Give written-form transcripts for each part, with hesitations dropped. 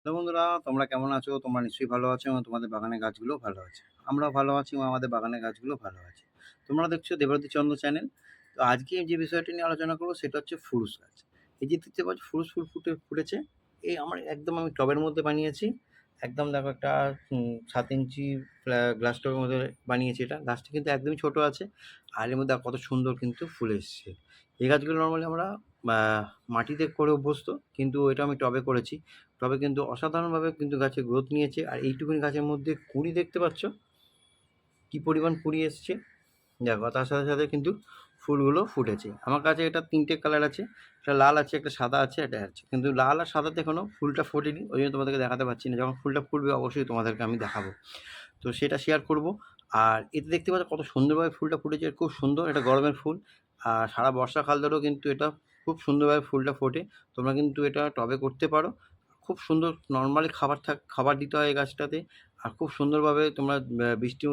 তো বন্ধুরা, তোমরা কেমন আছো? তোমরা নিশ্চয়ই ভালো আছো এবং তোমাদের বাগানের গাছগুলোও ভালো আছে। আমরাও ভালো আছি এবং আমাদের বাগানের গাছগুলো ভালো আছে। তোমরা দেখছো দেবারাতি চন্দ্র চ্যানেল। তো আজকে যে বিষয়টি নিয়ে আলোচনা করবো সেটা হচ্ছে ফুরুস গাছ। এই যে দেখতে পাচ্ছ ফুরুস ফুল ফুটেছে। এই আমার একদম আমি টবের মধ্যে বানিয়েছি। একদম দেখো একটা ৭ ইঞ্চি গ্লাস টবের মধ্যে বানিয়েছি এটা। গাছটা কিন্তু একদমই ছোট আছে। আর এর মধ্যে কত সুন্দর কিন্তু ফুল এসছে। এই গাছগুলো নরমালি আমরা আ মাটিতে করে অভ্যস্ত, কিন্তু এটা আমি টবে করেছি। তবে কিন্তু অসাধারণভাবে কিন্তু গাছের গ্রোথ নিয়েছে। আর এইটুকুনি গাছের মধ্যে কুঁড়ি দেখতে পাচ্ছ, কি পরিমাণ কুঁড়ি এসছে দেখো। তার সাথে সাথে কিন্তু ফুলগুলো ফুটেছে। আমার কাছে এটা ৩টে কালার আছে, একটা লাল আছে, একটা সাদা আছে, এটা আছে। কিন্তু লাল আর সাদাতে এখনও ফুলটা ফোটেনি, ওই জন্য তোমাদেরকে দেখাতে পারছি না। যখন ফুলটা ফুটবে অবশ্যই তোমাদেরকে আমি দেখাবো, তো সেটা শেয়ার করব। আর এতে দেখতে পাচ্ছ কত সুন্দরভাবে ফুলটা ফুটেছে, খুব সুন্দর। এটা গরমের ফুল, আর সারা বর্ষাকাল ধরেও কিন্তু এটা খুব সুন্দরভাবে ফুলটা ফোটে। তোমরা কিন্তু এটা টবে করতে পারো। খুব সুন্দর নর্মালি খাবার দিতে হয় এই গাছটাতে। আর খুব সুন্দরভাবে তোমরা বৃষ্টির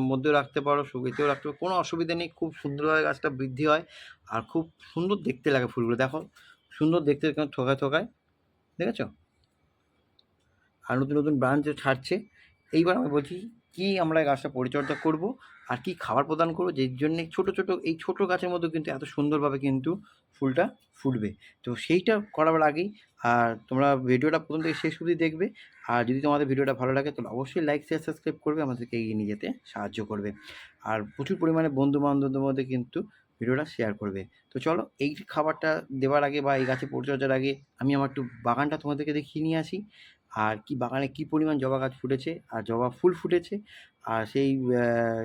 মধ্যেও রাখতে পারো, শুকিয়েতেও রাখতে পারো, কোনো অসুবিধা নেই। খুব সুন্দরভাবে গাছটা বৃদ্ধি হয় আর খুব সুন্দর দেখতে লাগে ফুলগুলো। দেখো সুন্দর দেখতে, থোকায় থোকায়, দেখেছো? আর নতুন নতুন ব্রাঞ্চও ছাড়ছে। এইবার আমি বলছি কি আমরা এই গাছটা পরিচর্যা করব আর কি খাবার প্রদান করব, যের জন্যে এই ছোট গাছের মধ্যেও কিন্তু এত সুন্দরভাবে কিন্তু ফুলটা ফুটবে। তো সেইটা করার আগেই আর তোমরা ভিডিওটা প্রথম থেকে শেষ অবধি দেখবে। আর যদি তোমাদের ভিডিওটা ভালো লাগে তাহলে অবশ্যই লাইক শেয়ার সাবস্ক্রাইব করবে, আমাদেরকে এগিয়ে নিয়ে যেতে সাহায্য করবে। আর প্রচুর পরিমাণে বন্ধু বান্ধবদের মধ্যে কিন্তু ভিডিওটা শেয়ার করবে। তো চলো এই খাবারটা দেওয়ার আগে বা এই গাছের পরিচর্যার আগে আমি আমার একটু বাগানটা তোমাদেরকে দেখিয়ে নিয়ে আসি। আর কি বাগানে কি পরিমাণ জবা গাছ ফুটেছে আর জবা ফুল ফুটেছে, আর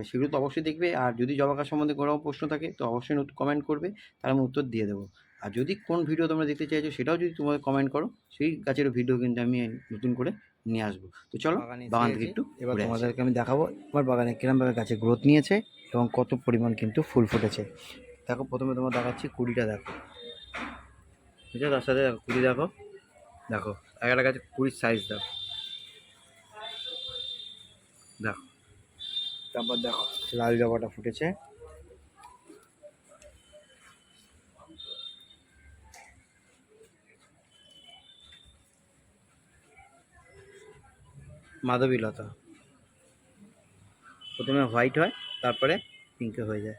সেগুলো তো অবশ্যই দেখবে। আর যদি জবা গাছ সম্বন্ধে কোনো প্রশ্ন থাকে তো অবশ্যই কমেন্ট করবে, তার আমি উত্তর দিয়ে দেবো। আর যদি কোন ভিডিও তোমরা দেখতে চাইছো সেটাও যদি তোমরা কমেন্ট করো, সেই গাছেরও ভিডিও কিন্তু আমি নতুন করে নিয়ে আসবো। তো চলো বাগান থেকে একটু এবার তোমাদেরকে আমি দেখাবো আমার বাগানে কিরমভাবে গাছে গ্রোথ নিয়েছে এবং কত পরিমাণ কিন্তু ফুল ফুটেছে। দেখো প্রথমে তোমার দেখাচ্ছি কুড়িটা, দেখো ঠিক আছে? তার সাথে কুড়ি দেখো, দেখো একটা গাছে কুড়ির সাইজ দেখো, দেখো। তারপর দেখো লাল জবাটা ফুটেছে, মাধবীলতা প্রথমে হোয়াইট হয়, তারপরে পিঙ্কে হয়ে যায়।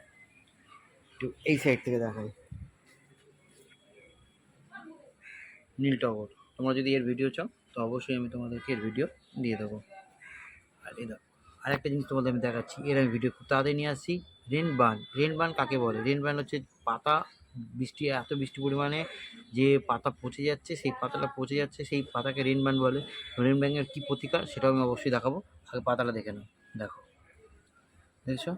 একটু এই সাইড থেকে দেখাই, নীল টগর। তোমরা যদি এর ভিডিও চাও তো অবশ্যই আমি তোমাদেরকে এর ভিডিও দিয়ে দেবো। আর এই দেখো আরেকটা জিনিস তোমাদের আমি দেখাচ্ছি, এর আমি ভিডিও খুব তাড়াতাড়ি নিয়ে আসছি। রেন বার্ন কাকে বলে? রেন বার্ন হচ্ছে পাতা এত বৃষ্টি পরিমাণে যে পাতা পচে যাচ্ছে, সেই পাতাটা পচে যাচ্ছে, সেই পাতাকে রেন বার্ন বলে। রেন বার্নের কী প্রতিকার সেটাও আমি অবশ্যই দেখাবো। আগে পাতাটা দেখে নাও, দেখো দেখেছো?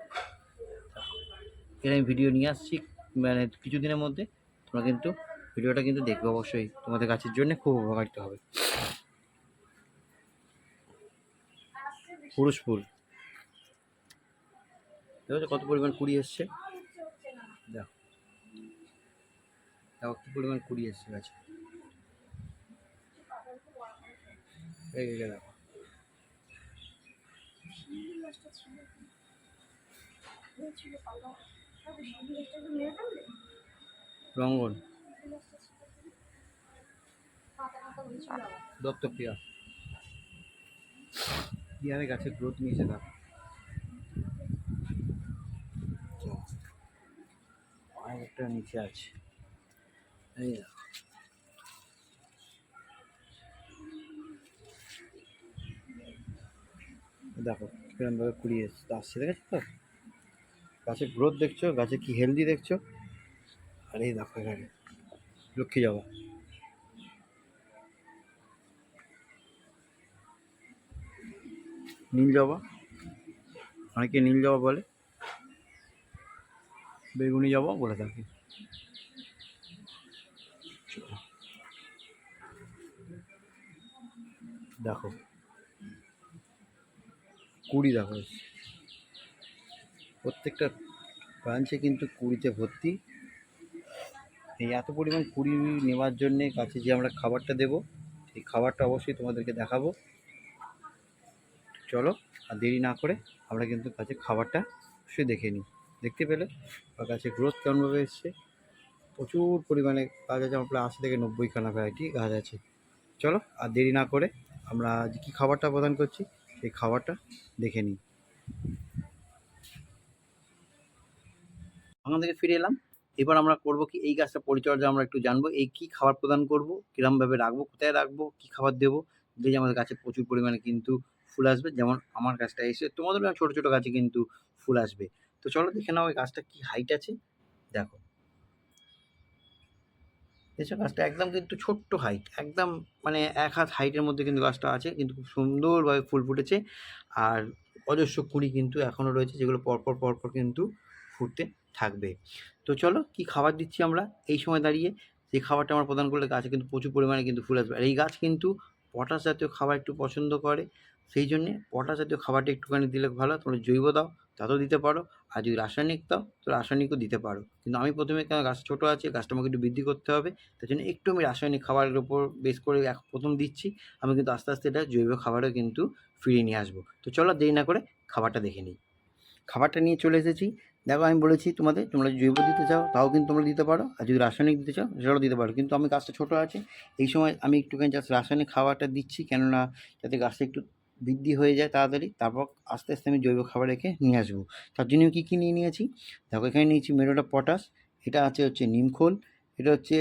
এর আমি ভিডিও নিয়ে আসছি মানে কিছুদিনের মধ্যে। তোমরা কিন্তু ভিডিওটা কিন্তু দেখবে অবশ্যই, তোমাদের গাছের জন্য খুব উপকারিত হবে। পুরুষ ফুল দেখো কত পরিমাণ কুড়ি এসছে, দেখো দেখো কী পরিমাণ কুড়ি এসছে গাছে। এই দেখো রঙ্গন, দত্তপ্রিয়া, কীভাবে গাছের গ্রোথ নিয়েছে দেখো। একটা নিচে আছে, এই দেখো কিরমভাবে কুড়ি আসছে, দেখেছো তো? গাছের গ্রোথ দেখছো, গাছে কি হেলদি দেখছো? আর এই দেখো এখানে লক্ষ্মী জবা, নীল জবা, অনেকে নীল জবা বলে, বেগুনি জবা বলে থাকে। দেখো কুড়ি দেখো, প্রত্যেকটা ব্রাঞ্চে কিন্তু কুড়িতে ভর্তি। এই এত পরিমাণ কুড়ি নেওয়ার জন্যে গাছে যে আমরা খাবারটা দেবো, সেই খাবারটা অবশ্যই তোমাদেরকে দেখাবো। চলো আর দেরি না করে আমরা কিন্তু গাছের খাবারটা অবশ্যই দেখে নিই। দেখতে পেলে বা গাছের গ্রোথ কেমনভাবে এসছে। প্রচুর পরিমাণে গাছ আছে, আমার প্রায় ৮০ থেকে ৯০ খানা ভ্যারাইটি গাছ আছে। চলো আর দেরি না করে আমরা যে কী খাবারটা প্রদান করছি সেই খাবারটা দেখে নিই। ওখান থেকে ফিরে এলাম। এবার আমরা করব কি, এই গাছটা পরিচর্যা আমরা একটু জানবো। এই কী খাবার প্রদান করব, কিরমভাবে রাখবো, কোথায় রাখবো, কী খাবার দেবো, দিলে আমাদের গাছে প্রচুর পরিমাণে কিন্তু ফুল আসবে। যেমন আমার গাছটা এসে তোমাদেরও ছোটো ছোটো গাছে কিন্তু ফুল আসবে। তো চলো দেখে নাও এই গাছটা কী হাইট আছে। দেখো, দেখছো গাছটা একদম কিন্তু ছোট্ট হাইট, একদম মানে ১ হাত হাইটের মধ্যে কিন্তু গাছটা আছে, কিন্তু খুব সুন্দরভাবে ফুল ফুটেছে। আর অজস্র কুঁড়ি কিন্তু এখনও রয়েছে, যেগুলো পরপর পরপর কিন্তু ফুটতে থাকবে। তো চলো কী খাবার দিচ্ছি আমরা এই সময় দাঁড়িয়ে। যে খাবারটা আমরা প্রদান করলে গাছে কিন্তু প্রচুর পরিমাণে কিন্তু ফুল আসবে। আর এই গাছ কিন্তু পটাশ জাতীয় খাবার একটু পছন্দ করে, সেই জন্যে পটাশ জাতীয় খাবারটা একটুখানি দিলে ভালো। তোমরা জৈব দাও তাতেও দিতে পারো, আর যদি রাসায়নিক দাও তো রাসায়নিকও দিতে পারো। কিন্তু আমি প্রথমে, কেন গাছ ছোটো আছে, গাছটা আমাকে একটু বৃদ্ধি করতে হবে, তার জন্য একটু আমি রাসায়নিক খাবারের উপর বেস করে প্রথম দিচ্ছি। আমি কিন্তু আস্তে আস্তে এটা জৈব খাবারেও কিন্তু ফিরিয়ে নিয়ে আসবো। তো চলো দেরি না করে খাবারটা দেখে নিই। খাবারটা নিয়ে চলে এসেছি। দেখো, আমি বলেছি তোমাদের, তোমরা যদি জৈব দিতে চাও তাও কিন্তু তোমরা দিতে পারো, আর যদি রাসায়নিক দিতে চাও সেটাও দিতে পারো। কিন্তু আমি গাছটা ছোটো আছে, এই সময় আমি একটুখানি জাস্ট রাসায়নিক খাবারটা দিচ্ছি, কেননা যাতে গাছটা একটু বৃদ্ধি হয়ে যায় তাড়াতাড়ি। তারপর আস্তে আস্তে আমি জৈব খাবার রেখে নিয়ে আসবো। তার জন্য কী কী নিয়ে নিয়েছি দেখো, এখানে নিয়েছি মেরোটা পটাশ, এটা হচ্ছে নিমখোল, এটা হচ্ছে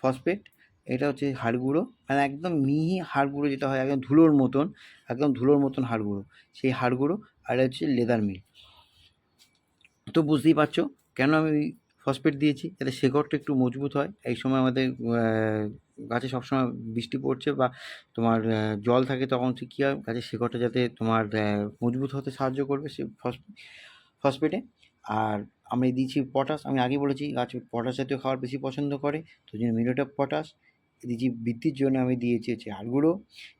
ফসফেট, এটা হচ্ছে হাড় গুঁড়ো, মানে একদম মিহি হাড় গুঁড়ো যেটা হয় একদম ধুলোর মতন, একদম ধুলোর মতন হাড় গুঁড়ো, সেই হাড় গুঁড়ো। আর হচ্ছে লেদার মিল। তো বুঝতেই পারছো কেন আমি ফসফেট দিয়েছি, যাতে শেকড়টা একটু মজবুত হয়। এই সময় আমাদের গাছে সবসময় বৃষ্টি পড়ছে বা তোমার জল থাকে, তখন কী হয়, গাছের শেকড়টা যাতে তোমার মজবুত হতে সাহায্য করবে সে ফসফেটে। আর আমি দিয়েছি পটাশ, আমি আগেই বলেছি গাছ পটাশ জাতীয় খাবার বেশি পছন্দ করে, তো জন্য মিউরেট অফ পটাশ দিয়েছি। বৃদ্ধির জন্য আমি দিয়েছি হচ্ছে হাড় গুঁড়ো,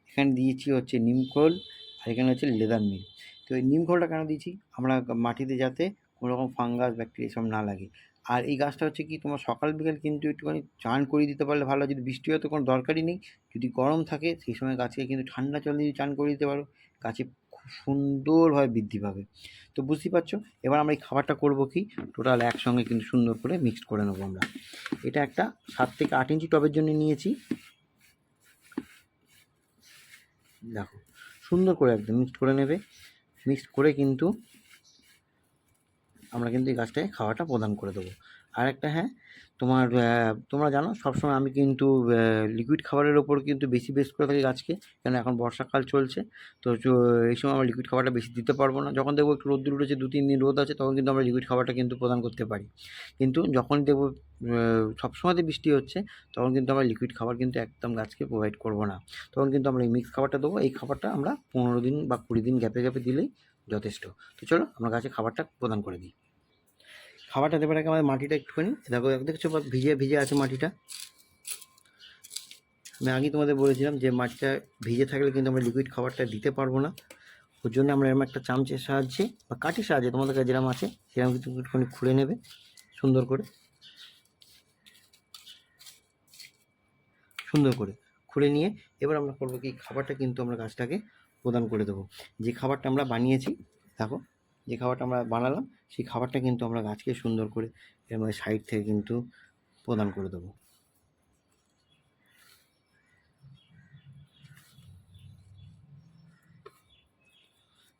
এখানে দিয়েছি হচ্ছে নিমখোল, আর এখানে হচ্ছে লেদার মিল। তো এই নিমখোলটা কেন দিয়েছি, আমরা মাটিতে যাতে কোনো রকম ফাঙ্গাস ব্যাকটেরিয়া এসব না লাগে। আর এই গাছটা হচ্ছে কি, তোমার সকাল বিকেল কিন্তু একটুখানি চান করিয়ে দিতে পারলে ভালো। যদি বৃষ্টি হয় তো কোনো দরকারই নেই, যদি গরম থাকে সেই সময় গাছকে কিন্তু ঠান্ডা জল দিয়ে চান করিয়ে দিতে পারো, গাছে খুব সুন্দরভাবে বৃদ্ধি পাবে। তো বুঝতেই পারছো। এবার আমরা এই খাবারটা করবো কি, টোটাল একসঙ্গে কিন্তু সুন্দর করে মিক্সড করে নেবো আমরা। এটা একটা 7 থেকে 8 ইঞ্চি টবের জন্য নিয়েছি। দেখো, সুন্দর করে একদম মিক্সড করে নেবে। মিক্সড করে কিন্তু আমরা কিন্তু এই গাছটায় খাওয়াটা প্রদান করে দেবো। আর একটা, হ্যাঁ, তোমরা জানো সবসময় আমি কিন্তু লিকুইড খাবারের ওপর কিন্তু বেশি বেস করে থাকি গাছকে, কেন এখন বর্ষাকাল চলছে। তো এই সময় আমরা লিকুইড খাবারটা বেশি দিতে পারবো না। যখন দেখবো একটু রোদ্দুর উঠেছে, 2-3 দিন রোদ আছে, তখন কিন্তু আমরা লিকুইড খাবারটা কিন্তু প্রদান করতে পারি। কিন্তু যখন দেখবো সবসময়তে বৃষ্টি হচ্ছে, তখন কিন্তু আমরা লিকুইড খাবার কিন্তু একদম গাছকে প্রোভাইড করবো না। তখন কিন্তু আমরা এই মিক্স খাবারটা দেবো। এই খাবারটা আমরা 15 দিন বা 20 দিন গ্যাপে গ্যাপে দিলেই যথেষ্ট। তো চলো আমরা গাছে খাবারটা প্রদান করে দিই। খাবারটা দেবার আগে আমাদের মাটিটা একটুখানি দেখো, দেখছো ভিজে ভিজে আছে মাটিটা। আমি আগেই তোমাদের বলেছিলাম যে মাটিটা ভিজে থাকলে কিন্তু আমরা লিকুইড খাবারটা দিতে পারবো না। ওর জন্য আমরা এরকম একটা চামচের সাহায্যে বা কাঠির সাহায্যে, তোমাদের কাছে যেরকম আছে সেরকম কিন্তু একটুখানি খুলে নেবে সুন্দর করে, সুন্দর করে খুলে নিয়ে এবার আমরা করবো কি, খাবারটা কিন্তু আমরা গাছটাকে প্রদান করে দেবো। যে খাবারটা আমরা বানিয়েছি, দেখো, যে খাবারটা আমরা বানালাম সেই খাবারটা কিন্তু আমরা গাছকে সুন্দর করে এর মধ্যে সাইড থেকে কিন্তু প্রদান করে দেবো।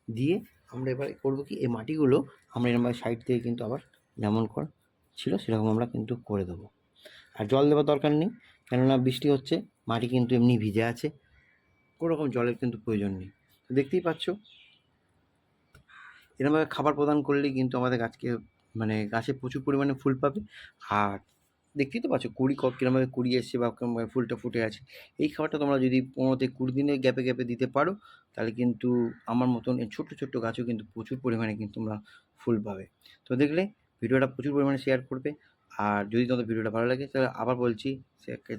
দিয়ে আমরা এবার করবো কি, এই মাটিগুলো আমরা এরকম সাইড থেকে কিন্তু আবার যেমন ছিল সেরকম আমরা কিন্তু করে দেবো। আর জল দেওয়ার দরকার নেই, কেননা বৃষ্টি হচ্ছে, মাটি কিন্তু এমনি ভিজে আছে, কোনো রকম জলের কিন্তু প্রয়োজন নেই। তো দেখতেই পাচ্ছ, এরকমভাবে খাবার প্রদান করলেই কিন্তু আমাদের গাছকে, মানে গাছে প্রচুর পরিমাণে ফুল পাবে। আর দেখতেই তো পাচ্ছ কুড়ি কীরকমভাবে কুড়ি এসছে বা কেরমভাবে ফুলটা ফুটে আছে। এই খাবারটা তোমরা যদি 15 থেকে 20 দিনের গ্যাপে গ্যাপে দিতে পারো, তাহলে কিন্তু আমার মতন এই ছোট্ট ছোট্ট গাছেও কিন্তু প্রচুর পরিমাণে কিন্তু তোমরা ফুল পাবে। তো দেখলে, ভিডিওটা প্রচুর পরিমাণে শেয়ার করবে। আর যদি তোমাদের ভিডিওটা ভালো লাগে তাহলে আবার বলছি,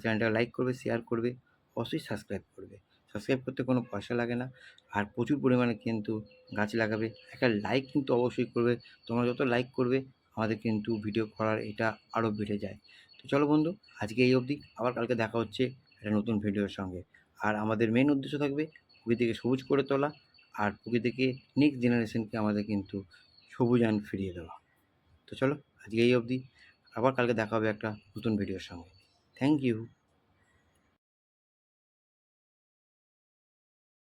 চ্যানেলটাকে লাইক করবে, শেয়ার করবে, অবশ্যই সাবস্ক্রাইব করবে। সাবস্ক্রাইব করতে কোনো পয়সা লাগে না। আর প্রচুর পরিমাণে কিন্তু গাছ লাগাবে। একটা লাইক কিন্তু অবশ্যই করবে। তোমরা যত লাইক করবে আমাদের কিন্তু ভিডিও করার এটা আরও বেড়ে যায়। তো চলো বন্ধু, আজকে এই অবধি, আবার কালকে দেখা হচ্ছে একটা নতুন ভিডিওর সঙ্গে। আর আমাদের মেন উদ্দেশ্য থাকবে প্রকৃতিকে সবুজ করে তোলা, আর প্রকৃতিকে নেক্সট জেনারেশনকে আমাদের কিন্তু সবুজায়ন ফিরিয়ে দেওয়া। তো চলো আজকে এই অবধি, আবার কালকে দেখা হবে একটা নতুন ভিডিওর সঙ্গে। Thank you.